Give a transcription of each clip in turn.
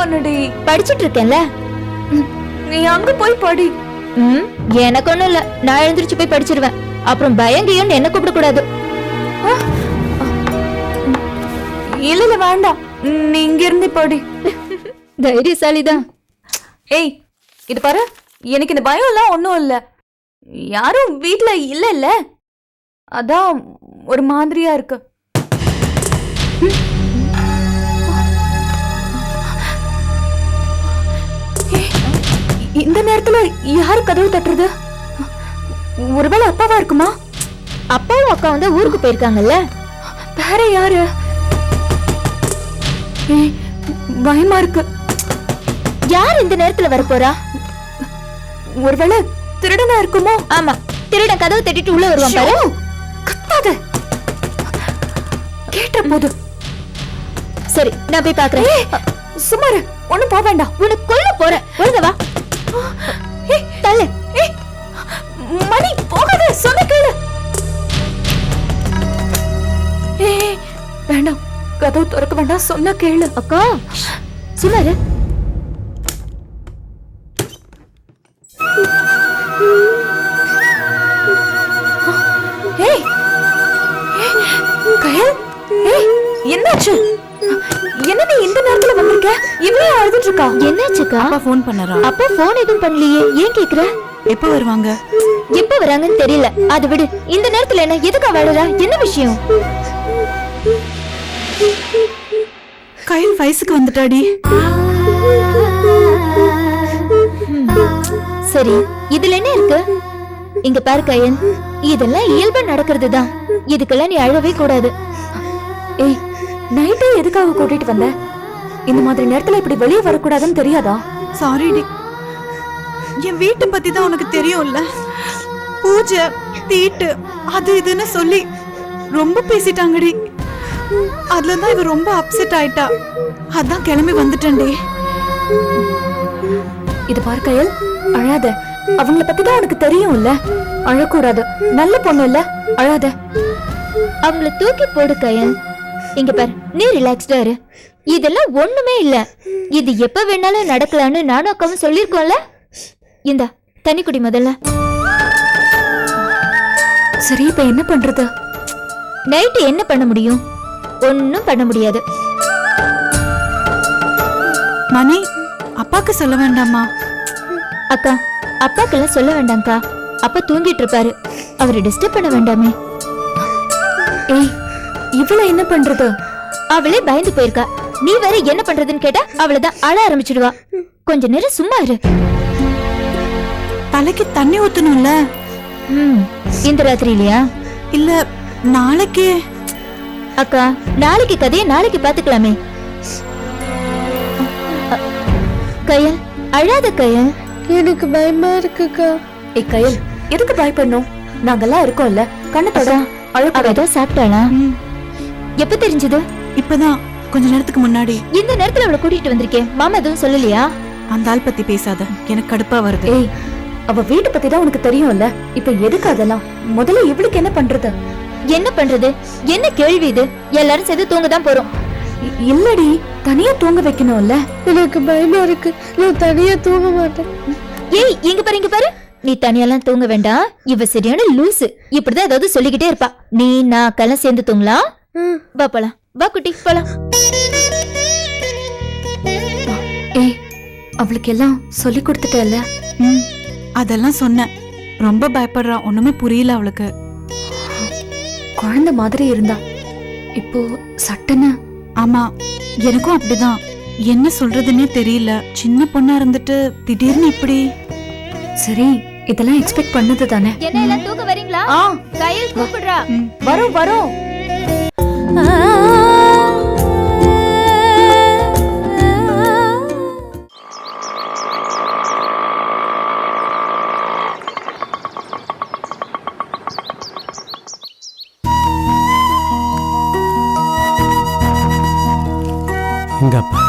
பண்ணுடி. படிச்சிட்டு இருக்கேன்ல. நீ அங்க போய் படி. எனக்கு ஒண்ணும் இல்ல, நான் எழுந்திருச்சு போய் படிச்சிருவேன். அப்புறம் பயங்கியோன்னு என்ன கூப்பிட கூடாது. இல்ல இல்ல வேண்டாம், நீ இங்க இருந்து படி. தைரியசாலிதான். ஏய் இது பாரு, எனக்கு இந்த பயம் எல்லாம் ஒண்ணும் இல்ல. யாரும் வீட்ல இல்ல இல்ல, அதான் ஒரு மாதிரியா இருக்கு. இந்த நேரத்துல யாரு கதவு தட்டுறது? ஒருவேளை அப்பாவா இருக்குமா? அப்பாவும் அக்கா வந்து ஊருக்கு போயிருக்காங்கல்ல. வேற யாரு? பயமா இருக்கு. யார் இந்த நேரத்துல வர போறா? ஒருவேளை திருடனா இருக்குமோ? ஆமா, திருடன் கதவு தட்டிட்டு உள்ள வருவான் பாரு. கத்தாத, கேட்ட போது. சரி, நான் போய் பாக்குறேன். சுமாரு, ஒண்ணும் போக வேண்டாம். உனக்கு கொல்ல போறேன். ஒழுங்க வா. தள்ளு. மணி போகாத, சொன்ன கேளு. வேண்டாம், கதவு திறக்க வேண்டாம், சொன்ன கேளு. அக்கா சுமாரு. கயல், என்னாச்சு? என்ன நீ இந்த நேரத்துல வந்திருக்க? இவளே அழுதுட்டு இருக்கா. என்னாச்சுக்கா? அப்பா ஃபோன் பண்ணறா. அப்பா ஃபோன் எதுவும் பண்ணலையே, ஏன் கேக்குற? எப்ப வருவாங்க? எப்ப வராங்கன்னு தெரியல. அது விடு, இந்த நேரத்துல என்ன எதுக்கு வாழறா? என்ன விஷயம்? கயல் வயசுக்கு வந்துட்டாடி. சரி, இதுல என்ன இருக்கு? இங்க பாரு கயன், இதெல்லாம் இயல்பா நடக்கிறதுதான். இதுக்கெல்லாம் நீ அழவே கூடாது. ஏய், நைட்டே எதுக்காக கூட்டிட்டு வந்த? இந்த மாதிரி நேரத்துல இப்படி வெளியே வரக்கூடாதுன்னு தெரியாதா? சாரிடி, என் வீட்டை பத்தி தான் உனக்கு தெரியும்ல. பூஜை தீட்டு அது இதுன்னு சொல்லி ரொம்ப பேசிட்டாங்கடி. அதுலதான் இவ ரொம்ப அப்செட் ஆயிட்டா. அதான் கிளம்பி வந்துட்டேன்டி. இது பாரு கயல், அழாத. அவங்கள பத்தி தான் உனக்கு தெரியும்ல. அழக்கூடாது, நல்ல பொண்ணு இல்ல, அழாத. அவங்கள தூக்கி போடு கயன். இங்க பாரு, நீ ரிலாக்ஸ்டா இரு. இதெல்லாம் ஒண்ணுமே இல்ல. இது எப்ப வேணாலும் நடக்கலான்னு நானும் அக்காவும் சொல்லிருக்கோம்ல. இந்தா தண்ணி குடி முதல்ல. சரி, இப்ப என்ன பண்றது? நைட்டு என்ன பண்ண முடியும்? ஒன்னும் பண்ண முடியாது. மணி, அப்பாக்கு சொல்ல வேண்டாமா? அக்கா, அப்பாக்கெல்லாம் சொல்ல வேண்டாம்க்கா. அப்பா தூங்கிட்டு இருப்பாரு, அவரை டிஸ்டர்ப் பண்ண வேண்டாமே. ஏய், இவள என்ன பண்றது? அவளே பயந்து போயிருக்கா. நீ வேற என்ன பண்றதுன்னு கேட்டா அவளதான் அழ ஆரம்பிச்சிடுவா. கொஞ்ச நேரம் சும்மா இரு. தலைக்கு தண்ணி ஊத்தணும்ல. இந்த ராத்திரியிலயா? இல்ல நாளைக்கு. அக்கா, நாளைக்கு கதையை நாளைக்கு பாத்துக்கலாமே. கயல், அழாத கயல். எனக்கு பயமா இருக்குக்கா. ஏய் கயல், எதுக்கு பயப்படணும்? நாங்கெல்லாம் இருக்கோம்ல. கண்ணத்தோட அழகாக சாப்பிட்டாளா? எப்ப தெரிஞ்சது? இப்பதான் கொஞ்ச நேரத்துக்கு முன்னாடி. இந்த நேரத்துல அவளை கூட்டிட்டு வந்திருக்கேன். மாமா எதுவும் சொல்லலையா? அந்த ஆள் பத்தி பேசாத, எனக்கு கடுப்பா வருது. ஏய், அவ வீட்டை பத்தி தான் உனக்கு தெரியும்ல. இப்ப எதுக்கு அதெல்லாம்? முதல்ல இவளுக்கு என்ன பண்றது? என்ன பண்றது? என்ன கேள்வி இது? எல்லாரும் சேர்ந்து தூங்க தான் போறோம். இல்லடி, தனியா தூங்க வைக்கணும்ல. எனக்கு பயமா இருக்கு, நான் தனியா தூங்க மாட்டேன். ஏய், இங்க பாரு, இங்க பாரு. நீ தனியெல்லாம் தூங்க வேண்டாம். இவ சரியான லூசு. இப்படிதான் ஏதாவது சொல்லிக்கிட்டே இருப்பா. நீ நான் கெல்லாம் சேர்ந்து தூங்கலாம். வா போலாம். வா குட்டி, போலாம். ஏய், அவளுக்கு எல்லாம் சொல்லி கொடுத்துட்டல. அதெல்லாம் சொன்னேன். ரொம்ப பயப்படுறா, ஒண்ணுமே புரியல அவளுக்கு. குழந்தை மாதிரி இருந்தா, இப்போ சட்டுன்னு. ஆமா, எனக்கும் அப்படிதான். என்ன சொல்றதுன்னே தெரியல. சின்ன பொண்ணா இருந்துட்டு திடீர்னு இப்படி. சரி, இதெல்லாம் எக்ஸ்பெக்ட் பண்ணது தானே. என்ன எல்லாம் தூங்க வரீங்களா? கயல் கூப்பிடுறா. வரோம் வரோம். எங்க அப்பா?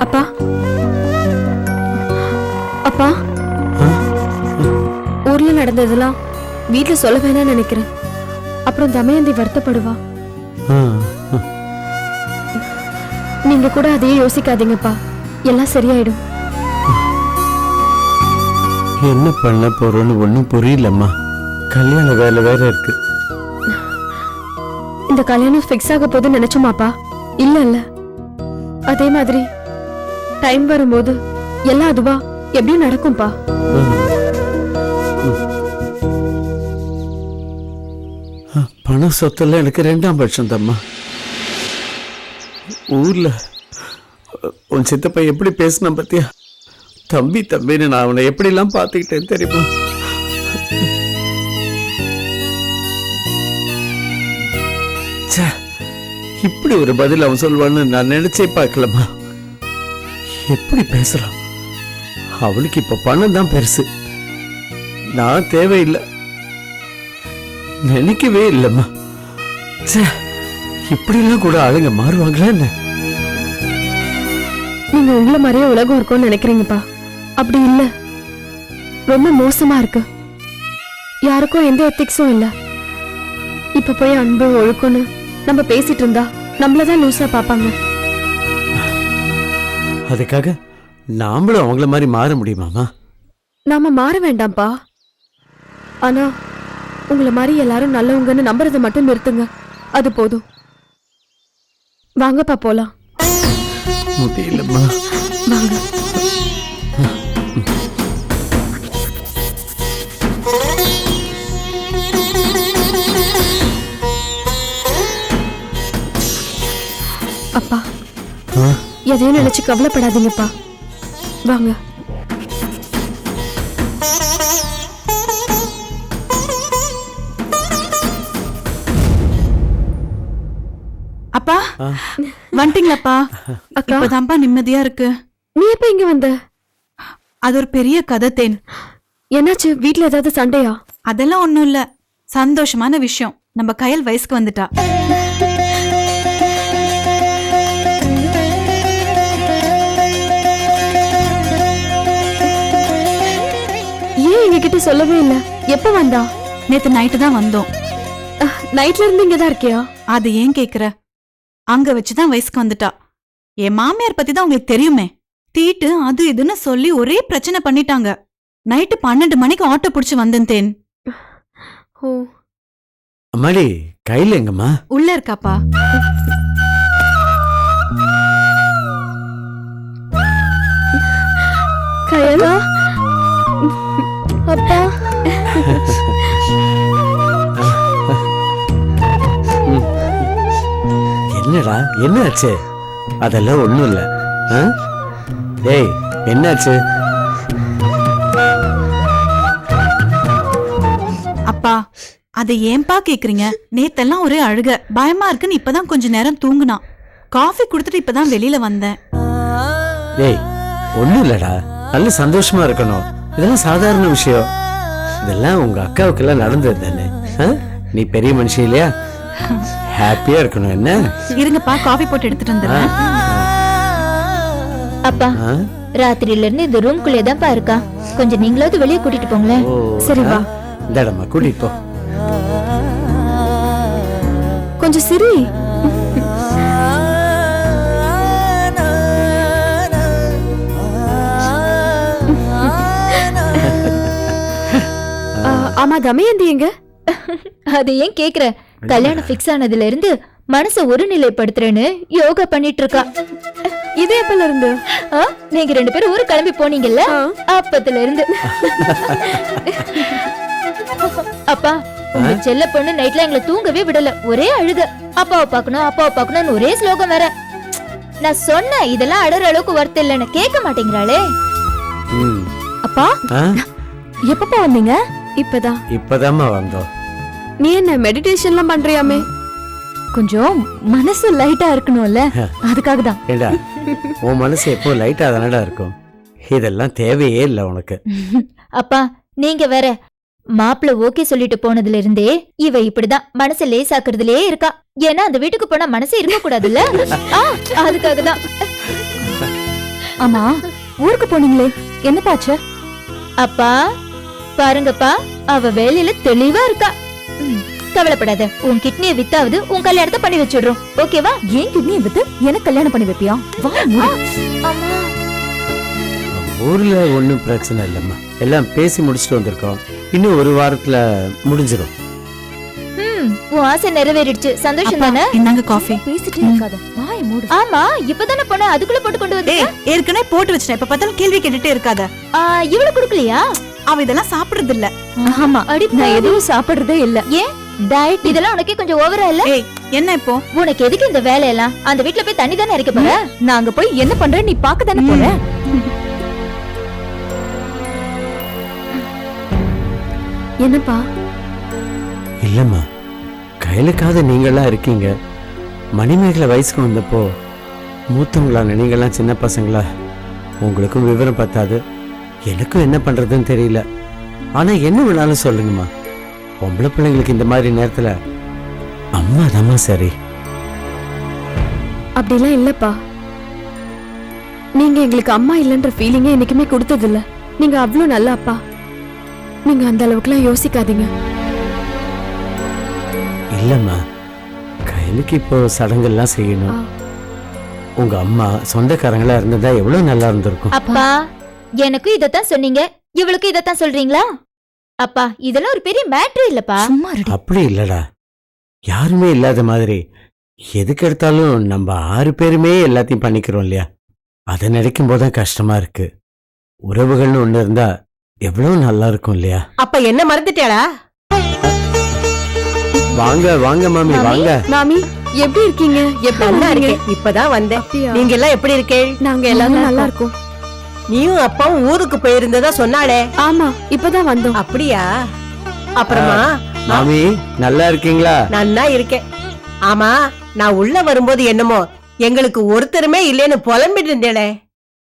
அப்பா, அப்பா, ஊர்ல நடந்ததெல்லாம் வீட்ல சொல்ல வேணாம்னு நினைக்கிறேன். அப்புறம் தமயந்தி வருத்தப்படுவா. ஆ, ஆ. நீங்க கூட அதையே யோசிக்காதீங்கப்பா, எல்லாம் சரியாயிடும். என்ன பண்ண போறோன்னு ஒன்றும் புரியலம்மா. கல்யாண வேலை வேற இருக்கு. இந்த கல்யாணம் ஃபிக்ஸ் ஆக போதுன்னு நினைச்சோமாப்பா? இல்ல அதே மாதிரி டைம் வரும்போது எல்லாம் அதுவா எப்படியும் நடக்கும்பா. பணம் சொத்தெல்லாம் எனக்கு 2ஆம் பட்சம் தம்மா. ஊர்ல உன் சித்தப்பா எப்படி பேசினா பத்தியா? தம்பி தம்பின்னு நான் அவனை எப்படிலாம் பார்த்துக்கிட்டேன் தெரியுமா? ச்சே, இப்படி ஒரு பதில் அவன் சொல்வான்னு நான் நினைச்சே பார்க்கலம்மா. எப்படி பேசுறான்? அவனுக்கு இப்ப பணம் தான் பெருசு, நான் தேவையில்லை. நினைக்கவே இல்லம்மா. ச்சே, இப்படிலாம் கூட ஆளுங்க மாறுவாங்களா என்ன? நீங்க உங்களை மாதிரியே உலகம் இருக்கும்னு நினைக்கிறீங்கப்பா. அப்படி இல்ல, ரொம்ப மோசமா இருக்கு. யாருக்கும் எந்த எத்திக்ஸும் இல்ல. இப்ப போய் அன்பு ஒழுக்கம்னு நம்ம பேசிட்டு இருந்தா நம்மளதான் லூசா பாப்பாங்க. அதுக்காக நாமளும் அவங்கள மாதிரி மாற முடியுமாமா? நாம மாற வேண்டாம்ப்பா. ஆனா உங்களை மாதிரி எல்லாரும் நல்லவங்கன்னு நம்புறதை மட்டும் நிறுத்துங்க, அது போதும். வாங்கப்பா போலாம். முடியலம்மா. வாங்க. அப்பா, எதையும் நினைச்சு கவலைப்படாதீங்கப்பா. வாங்க. அப்பா வந்துட்டீங்களாப்பா? அக்கா, இப்பதான்ப்பா நிம்மதியா இருக்கு. நீ எப்ப இங்க வந்த? அது ஒரு பெரிய கதை தேன். என்னாச்சு? வீட்ல ஏதாவது சண்டையா? அதெல்லாம் ஒண்ணும் இல்ல, சந்தோஷமான விஷயம். நம்ம கயல் வயசுக்கு வந்துட்டா. ஏன் எங்ககிட்ட சொல்லவே இல்ல? எப்ப வந்தா? நேத்து நைட்டு தான் வந்தோம். நைட்ல இருந்து இங்கதான் இருக்கியா? அது ஏன் கேக்குற? அங்க வச்சுதான் வயசுக்கு வந்துட்டா. என் மாமியார் பத்தி தான் உங்களுக்கு தெரியுமே. தீட்டு அது இதுன்னு சொல்லி ஒரே பிரச்சனை பண்ணிட்டாங்க. நைட்டு 12 மணிக்கு ஆட்டோ புடிச்சு வந்தேன் தேன். ஓ, அம்மாடி, கையில எங்கம்மா? உள்ள இருக்காப்பா. கயலா, அப்பா. என்னடா, என்னாச்சு? அதெல்லாம் ஒண்ணும் இல்ல. ஆ? ஏய், என்னாச்சு? அப்பா, அதை ஏன்பா கேக்குறீங்க? நேத்தெல்லாம் ஒரே அழுக, பயமா இருக்குன்னு இப்பதான் கொஞ்ச நேரம் தூங்குனான். காஃபி குடுத்துட்டு இப்பதான் வெளியில வந்தேன். ஏய், ஒண்ணும் இல்லடா, நல்ல சந்தோஷமா இருக்கணும். இதெல்லாம் சாதாரண விஷயம். இதெல்லாம் உங்க அக்காவுக்கெல்லாம் நடந்தது தானே. ஆ? நீ பெரிய மனுஷி இல்லையா? ஹாப்பியா இருக்கணும். என்ன? இருங்கப்பா, காஃபி போட்டு எடுத்துட்டு வந்துடுறேன். அப்பா, ஆ? ராத்திரியில இருந்து இந்த ரூம்குள்ளே தான்ப்பா இருக்கா. கொஞ்சம் நீங்களாவது வெளியே கூட்டிட்டு போங்களேன். ஓ, சரி, வா. இந்தாடம்மா, கூட்டிட்டு போ. கொஞ்சம் சிரி. ஆமா, தமயந்தி எங்க? அது ஏன் கேக்குற? கல்யாணம் ஃபிக்ஸ் ஆனதுல இருந்து மனச ஒருநிலைப்படுத்துறேன்னு யோகா பண்ணிட்டு இருக்கா. இது எப்பல இருந்து? நீங்க 2 பேரும் ஊருக்கு கிளம்பி போனீங்கல்ல, அப்பத்துல இருந்து. அப்பா, உங்க செல்ல பொண்ணு நைட்ல எங்களை தூங்கவே விடல. ஒரே அழுக. அப்பாவை பாக்கணும், அப்பாவை பாக்கணும்னு ஒரே ஸ்லோகம் வேற. நான் சொன்னேன் இதெல்லாம் அழற அளவுக்கு வருத்தம் இல்லைன்னு. கேட்க மாட்டேங்கிறாளே. ம். அப்பா, ஆ? எப்பப்பா வந்தீங்க? இப்பதான். இப்பதாம்மா வந்தோம். நீ என்ன மெடிடேஷன்லாம் பண்றியாமே? கொஞ்சம் மனசு லைட்டா இருக்கணும்ல, அதுக்காக தான். ஏண்டா, உன் மனசு எப்போ லைட்டா தானடா இருக்கும். இதெல்லாம் தேவையே இல்லை உனக்கு. அப்பா, நீங்க வேற. மாப்பிள்ள ஓகே சொல்லிட்டு போனதுல இருந்தே இவ இப்படிதான் மனசை லேசாக்குறதுலயே இருக்கா. ஏன்னா அந்த வீட்டுக்கு போனா மனசே இருக்க கூடாதுல்ல. அதுக்காக தான். ஆமா, ஊருக்கு போனீங்களே, என்ன பாச்சு? அப்பா, பாருங்கப்பா, அவ வேலையில தெளிவா இருக்கா. கவலைப்படாத, உன் கிட்னியை வித்தாவது உன் கல்யாணத்தை பண்ணி வச்சிடுறோம். ஓகேவா? ஏன் கிட்னியை வித்து எனக்கு கல்யாணம் பண்ணி வைப்பியா? வா மூடு. ஊர்ல ஒன்றும் பிரச்சனை இல்லைம்மா, எல்லாம் பேசி முடிச்சுட்டு வந்திருக்கோம். இன்னும் ஒரு வாரத்துல முடிஞ்சிடும். உன் ஆசை நிறைவேறிடுச்சு. சந்தோஷம் தானே? இந்தாங்க காஃபி. பேசிட்டே இருக்காத, வாய மூடு. ஆமா, இப்பதானே போன, அதுக்குள்ள போட்டு கொண்டு வந்து. ஏய், ஏற்கனவே போட்டு வச்சிட்டேன். இப்ப பார்த்தாலும் கேள்வி கேட்டுட்டே இருக்காத. இவளு குடுக்கலையா? அவ இதெல்லாம் சாப்பிடுறது இல்ல. ஆமா, அடி, நான் எதுவும் சாப்பிடுறதே இல்ல. ஏன் டயட் இதெல்லாம் உனக்கே கொஞ்சம் ஓவரா இல்ல? ஏய், என்ன இப்போ? உனக்கு எதுக்கு இந்த வேலையெல்லாம்? அந்த வீட்ல போய் தண்ணி தானே இறக்க போற. நான் அங்க போய் என்ன பண்றேன் நீ பாக்க தானே போற. என்னப்பா? இல்லம்மா, கையிலுக்காவது நீங்களாம் இருக்கீங்க. மணிமேகலை வயசுக்கு வந்தப்போ மூத்தவங்களான நீங்களாம் சின்ன பசங்களா, உங்களுக்கும் விவரம் பத்தாது, எனக்கும் என்ன பண்றதுன்னு தெரியல. ஆனா என்ன வேணாலும் சொல்லுங்கம்மா, பொம்பளை பிள்ளைங்களுக்கு இந்த மாதிரி நேரத்துல அம்மா தாம்மா சரி. அப்படிலாம் இல்லப்பா. நீங்க எங்களுக்கு அம்மா இல்லைன்ற ஃபீலிங்கே என்னைக்குமே கொடுத்தது இல்ல. நீங்க அவ்வளோ நல்ல அப்பா. நீங்க அந்த அளவுக்குலாம் யோசிக்காதீங்க. இல்லம்மா, கையிலுக்கு இப்போ சடங்கெல்லாம் செய்யணும். உங்க அம்மா சொந்தக்காரங்களா இருந்ததா எவ்வளவு நல்லா இருந்திருக்கும். அப்பா, எனக்கும் இதத்தான் சொன்னீங்க, இவளுக்கு இதத்தான் சொல்றீங்களா? அப்பா, இதெல்லாம் ஒரு பெரிய மேட்ரு இல்லப்பா. சும்மா இருடி. அப்படி இல்லடா, யாருமே இல்லாத மாதிரி எதுக்கு எடுத்தாலும் நம்ம 6 பேருமே எல்லாத்தையும் பண்ணிக்கிறோம் இல்லையா? அதை நினைக்கும் போதுதான் கஷ்டமா இருக்கு. உறவுகள்னு ஒண்ணு இருந்தா எவ்வளவு நல்லா இருக்கும் இல்லையா? அப்ப என்ன மறந்துட்டேடா? வாங்க வாங்க மாமி, வாங்க. மாமி, எப்படி இருக்கீங்க? எப்படி நல்லா இருக்கீங்க? இருக்கேன், இப்பதான் வந்தேன். அப்படியா? நீங்க எல்லாம் எப்படி இருக்கே? நாங்க எல்லாரும் நல்லா இருக்கோம். நீயும் அப்பாவும் ஊருக்கு போயிருந்ததா சொன்னாளே? ஆமா, இப்பதான் வந்தோம். அப்படியா? அப்புறமா மாமி நல்லா இருக்கீங்களா? நல்லா இருக்கேன். ஆமா, நான் உள்ள வரும்போது என்னமோ எங்களுக்கு ஒருத்தருமே இல்லைன்னு புலம்பிட்டு இருந்தேனே,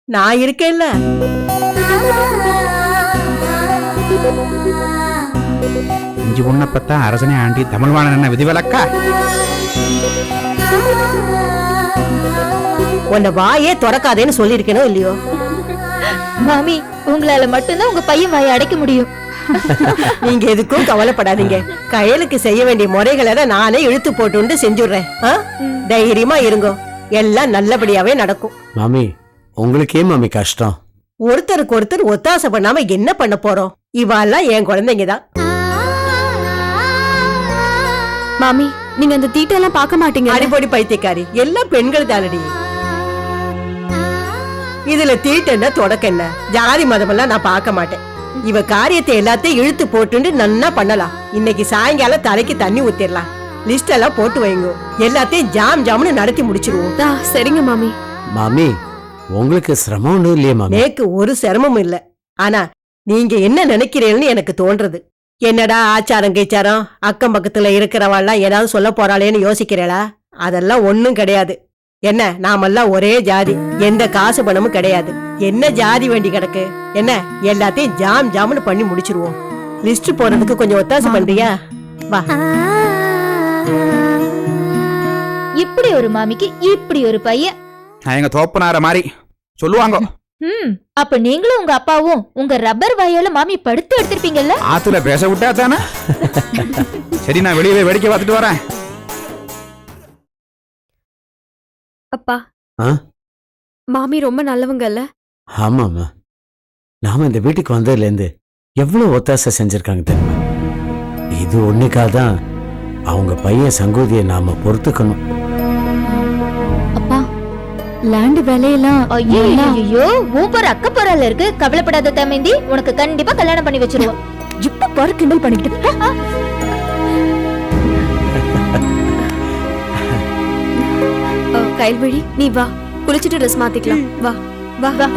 நான் இருக்கேன்ல. இஞ்சி பொண்ணப்பத்தான் அரசனை ஆண்டி தமிழ்வாணன் என்ன விதிவிலக்கா? உன்னை வாயே திறக்காதேன்னு சொல்லியிருக்கேனோ இல்லையோ? மாமி, உங்களால மட்டும்தான் உங்க பையன் வாயை அடைக்க முடியும். நீங்க எதுக்கும் கவலைப்படாதீங்க. கையலுக்கு செய்ய வேண்டிய முறைகளை நானே இழுத்து போட்டு செஞ்சுடுறேன். தைரியமா இருங்கோ, எல்லாம் நல்லபடியாவே நடக்கும். மாமி, உங்களுக்கே மாமி கஷ்டம். ஒருத்தருக்கு ஒருத்தர் ஒத்தாசை பண்ணாம என்ன பண்ண போறோம்? இவாள்லாம் என் குழந்தைங்கதான். மாமி, நீங்க அந்த தீட்டெல்லாம் பார்க்க மாட்டீங்க. அடிப்பொடி பைத்தியக்காரி, எல்லாம் பெண்கள் தானடி. இதுல தீட்டு என்ன தொடக்க என்ன, ஜாதி மதமெல்லாம் நான் பார்க்க மாட்டேன். இவ காரியத்தை எல்லாத்தையும் இழுத்து போட்டு நன்னா பண்ணலாம். இன்னைக்கு சாயங்காலம் தலைக்கு தண்ணி ஊத்திடலாம். லிஸ்ட் எல்லாம் போட்டு வைங்க, எல்லாத்தையும் ஜாம் ஜாம்னு நடத்தி முடிச்சிருவோம். சரிங்க மாமி. மாமி, உங்களுக்கு சிரமம் ஒண்ணும் இல்லையே மாமி? நேக்கு ஒரு சிரமமும் இல்ல. ஆனா நீங்க என்ன நினைக்கிறீங்கன்னு எனக்கு தோன்றது. என்னடா ஆச்சாரம் கேச்சாரம், அக்கம் பக்கத்துல இருக்கிறவாள்லாம் ஏதாவது சொல்ல போறாளேன்னு யோசிக்கிறேளா? அதெல்லாம் ஒண்ணும் கிடையாது. என்ன, நாமெல்லாம் ஒரே ஜாதி, எந்த காசு பணமும் கிடையாது. என்ன ஜாதி வேண்டி கிடக்கு? என்ன, எல்லாத்தையும் ஜாம் ஜாம்னு பண்ணி முடிச்சிருவோம். லிஸ்ட் போறதுக்கு கொஞ்சம் ஒத்தாசை பண்றியா? வா. இப்படி ஒரு மாமிக்கு இப்படி ஒரு பையன். நான் எங்க தோப்பனார மாதிரி சொல்லுவாங்க. அப்ப நீங்களும் உங்க அப்பாவும் உங்க ரப்பர் வாயால மாமி படுத்து எடுத்திருப்பீங்கல்ல? ஆத்துல பேச விட்டா தானே. சரி, நான் வெளியே வேடிக்கை பார்த்துட்டு வரேன். அப்பா, மாமி ரொம்ப நல்லவங்கல்ல? ஆமாமா, நாம இந்த வீட்டுக்கு வந்ததுல இருந்து எவ்வளவு ஒத்தாசை செஞ்சிருக்காங்க தெரியுமா? இது ஒண்ணுக்காதான் அவங்க பையன் சங்கூதியை நாம பொறுத்துக்கணும். அப்பா, லேண்ட் வேலையெல்லாம் ஐயோ, ஊப்பர் அக்க போறால இருக்கு. கவலைப்படாத தமேந்தி, உனக்கு கண்டிப்பா கல்யாணம் பண்ணி வச்சிருவோம். இப்ப பாரு கிண்டல் பண்ணிக்கிட்டு. கைல்வழி, நீ வா, குளிச்சுட்டு ட்ரெஸ் மாத்திக்கலாம். வா வா வா.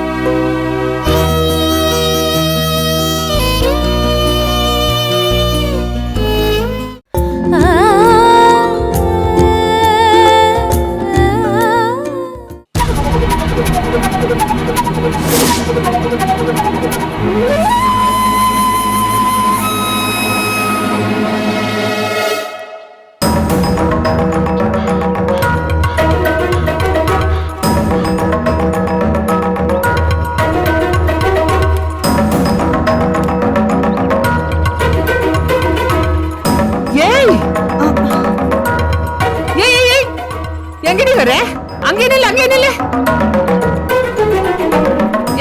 வர? அங்கே நில்லு.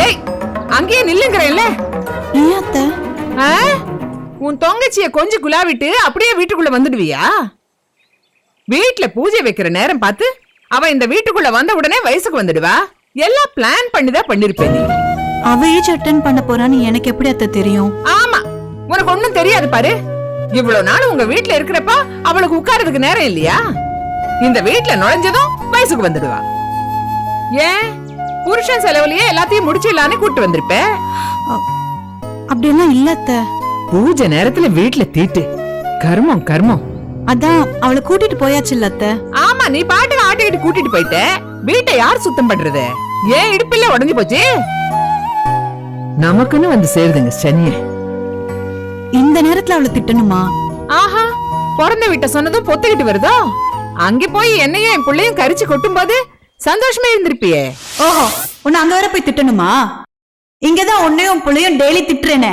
ஏய், அங்கேயே நில்லுங்கறேன்ல. ஏன் அத்தை? உன் தொங்கச்சிய கொஞ்சம் குலாவிட்டு அப்படியே வீட்டுக்குள்ள வந்துடுவியா? வீட்டுல பூஜை வைக்கிற நேரம் பார்த்து அவ இந்த வீட்டுக்குள்ள வந்த உடனே வயசுக்கு வந்துடுவா. எல்லாம் பிளான் பண்ணிதான் பண்ணிருப்பேன் நீ. அவ ஏஜ் அட்டன் பண்ண போறான்னு எனக்கு எப்படி அத்தை தெரியும்? ஆமா, உனக்கு ஒண்ணும் தெரியாது பாரு. இவ்வளவு நாள் உங்க வீட்டுல இருக்கிறப்ப அவளுக்கு உட்கார்றதுக்கு நேரம் இல்லையா? இந்த வீட்டுல நுழைஞ்சதும் வயசுக்கு வந்துடுவா. ஏன் புருஷன் செலவுலயே எல்லாத்தையும் முடிச்சிடலான்னு கூட்டு வந்திருப்ப. அப்படியெல்லாம் இல்ல அத்தை. பூஜை நேரத்துல வீட்டுல தீட்டு கர்மம். அதான் அவளை கூட்டிட்டு போயாச்சு இல்ல அத்தை. ஆமா, நீ பாட்டுக்கு ஆட்டிக்கிட்டு கூட்டிட்டு போயிட்ட. வீட்டை யார் சுத்தம் பண்றது? ஏன் இடுப்பில்ல உடஞ்சு போச்சு? நமக்குன்னு வந்து சேருதுங்க சனிய. இந்த நேரத்துல அவளை திட்டணுமா? ஆஹா, பிறந்த வீட்டை சொன்னதும் பொத்துக்கிட்டு வருதோ? அங்க போய் என்னையும் என் பிள்ளையும் கரிச்சு கொட்டும் போது சந்தோஷமே இருந்திருப்பியே. ஓஹோ, உன்னை அங்க வர போய் திட்டணுமா? இங்கதான் உன்னையும் புள்ளையும் டெய்லி திட்டுறேனே.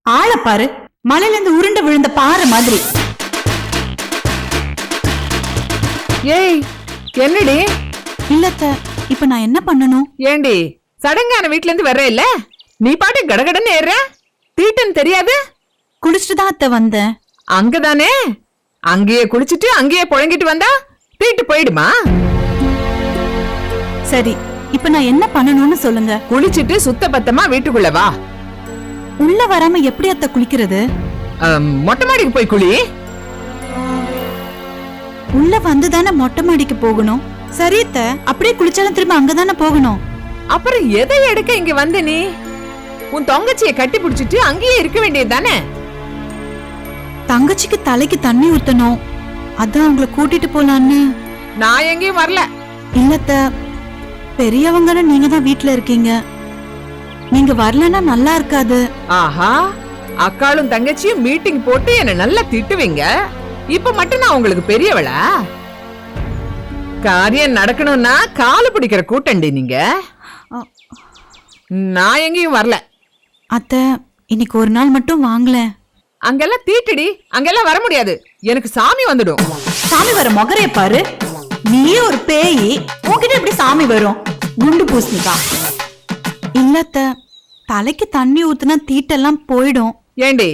ஆளை பாரு, மலையில இருந்து உருண்டு விழுந்த பாறை மாதிரி. ஏய், என்னடி? இல்லத்த, இப்ப நான் என்ன பண்ணணும்? ஏண்டி, சடங்கான வீட்ல இருந்து வர்ற இல்ல, நீ பாட்டு கடகடன்னு ஏற? தீட்டுன்னு தெரியாது? குளிச்சுட்டு தான் அத்தை வந்தேன். அங்கதானே, அங்கேயே குளிச்சுட்டு அங்கேயே புழங்கிட்டு வந்தா தீட்டு போயிடுமா? சரி, இப்ப நான் என்ன பண்ணணும்னு சொல்லுங்க. குளிச்சுட்டு சுத்த பத்தமா வீட்டுக்குள்ள வா. உள்ள வராம எப்படி அத்தை குளிக்கிறது? மொட்டை மாடிக்கு போய் குளி. உள்ள வந்துதானே மொட்டை மாடிக்கு போகணும். சரி அத்தை, அப்படியே குளிச்சாலும் திரும்ப அங்கதானே போகணும். அப்புறம் எதை எடுக்க இங்க வந்த நீ? உன் தங்கச்சிய கட்டி பிடிச்சிட்டு அங்கேயே இருக்க வேண்டியது தானே? தங்கச்சிக்கு தலைக்கு தண்ணி ஊத்தணும், அதான் அவங்கள கூட்டிட்டு போலான்னு. நான் எங்கேயும் வரல. இல்லத்த, பெரியவங்கன்னு நீங்க தான் வீட்டுல இருக்கீங்க. நீங்க வரலன்னா நல்லா இருக்காது. ஆஹா, அக்காளும் தங்கச்சியும் மீட்டிங் போட்டு என்ன நல்லா திட்டுவீங்க. இப்ப மட்டும் நான் உங்களுக்கு பெரியவளா? காரியம் நடக்கணும்னா காலு பிடிக்கிற கூட்டண்டி நீங்க. நான் எங்கேயும் வரல. அத்தை, இன்னைக்கு ஒரு நாள் மட்டும் வாங்கல. அங்கெல்லாம் தீட்டுடி, அங்கெல்லாம் வர முடியாது. எனக்கு சாமி வந்துடும். சாமி வர மொகரைய பாரு. நீயே ஒரு பேயி, உன்கிட்ட எப்படி சாமி வரும்? குண்டு பூசணிக்கா. இல்லத்த, தலைக்கு தண்ணி ஊத்துனா தீட்டெல்லாம் போயிடும். ஏண்டி,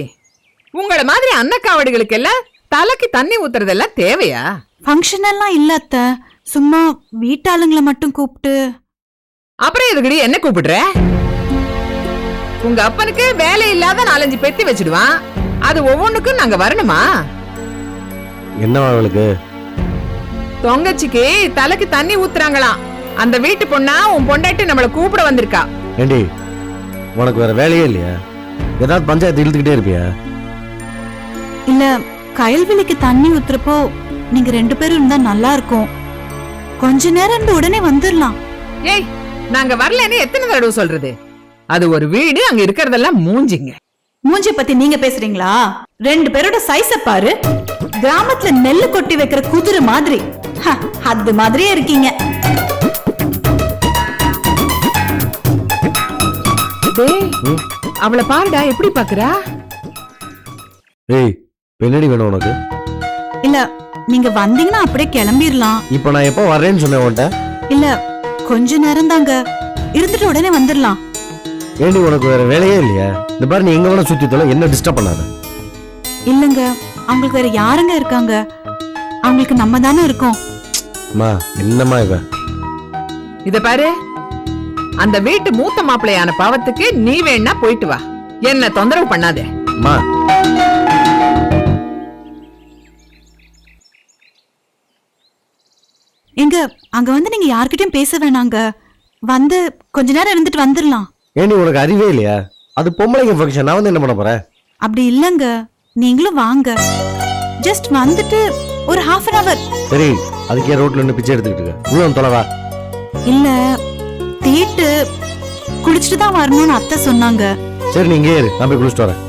உங்கள மாதிரி அன்னக்காவடிகளுக்கு எல்லாம் தலைக்கு தண்ணி ஊத்துறதெல்லாம் தேவையா? ஃபங்க்ஷன் எல்லாம் இல்லத்த, சும்மா வீட்டாளுங்களை மட்டும் கூப்பிட்டு. அப்புறம் எதுக்குடி என்ன கூப்பிடுற? உங்க அப்பனுக்கு வேலை இல்லாத 4-5 பெத்தி வச்சிடுவான். அது ஒவ்வொன்றுக்கும் நாங்க வரணுமா? என்னவா அவளுக்கு? தொங்கச்சிக்கு தலைக்கு தண்ணி ஊத்துறாங்களாம். அந்த வீட்டு பொண்ணா உன் பொண்டாட்டி நம்மள கூப்பிட வந்திருக்கா. ஏண்டி, உனக்கு வேற வேலையே இல்லையா? ஏதாவது பஞ்சாயத்து இழுத்துக்கிட்டே இருப்பியா? இல்ல, கயல்வெளிக்கு தண்ணி ஊத்துறப்போ நீங்க 2 பேரும் இருந்தா நல்லா இருக்கும். கொஞ்ச நேரம் இருந்து உடனே வந்துடலாம். ஏய், நாங்க வரலன்னு எத்தனை தடவை சொல்றது? அது ஒரு வீடு, அங்க இருக்கிறதெல்லாம் மூஞ்சிங்க. மூஞ்சி பத்தி நீங்க பேசுறீங்களா? 2 பேரோட சைஸ பாரு. கிராமத்துல நெல்லு கொட்டி வைக்கிற குதிரை மாதிரி. அது மாதிரியே இருக்கீங்க. அவளை பாருடா, எப்படி பாக்குறா? ஏய், பின்னாடி வேணும் உனக்கு? இல்ல, நீங்க வந்தீங்கன்னா அப்படியே கிளம்பிடலாம். இப்ப நான் எப்போ வரேன்னு சொன்னேன் உன்ட்ட? இல்ல, கொஞ்ச நேரம் தாங்க இருந்துட்டு உடனே வந்துடலாம். ஏண்டி, உனக்கு வேற வேலையே இல்லையா? இந்த பாரு, நீ எங்க வேணா சுத்தி தொலை, என்ன டிஸ்டர்ப் பண்ணாத. இல்லங்க, அவங்களுக்கு வேற யாருங்க இருக்காங்க? அவங்களுக்கு நம்ம தானே இருக்கோம். அம்மா, என்னம்மா இவ? இத பாரு, அந்த வீட்டு மூத்த மாப்பிள்ளையான பாவத்துக்கு நீ வேணா போயிட்டு வா. என்ன தொந்தரவு பண்ணாதே. அம்மா, எங்க அங்க வந்து நீங்க யார்கிட்டயும் பேச வேணாங்க. வந்து கொஞ்ச நேரம் இருந்துட்டு வந்துடலாம். ஏண்டி, உனக்கு அறிவே இல்லையா? அது பொம்பளைங்க ஃபங்க்ஷன், நான் வந்து என்ன பண்ண போறேன்? அப்படி இல்லங்க, நீங்களும் வாங்க. ஜஸ்ட் வந்துட்டு ஒரு half an hour. சரி, அதுக்கே ரோட்ல நின்று பிச்சை எடுத்துக்கிட்டு இருக்க. உள்ள வந்து தொலைவா. இல்ல, தீட்டு குளிச்சுட்டு தான் வரணும்னு அத்தை சொன்னாங்க. சரி, நீ இங்கே இரு, நான் போய் குளிச்சுட்டு வரேன்.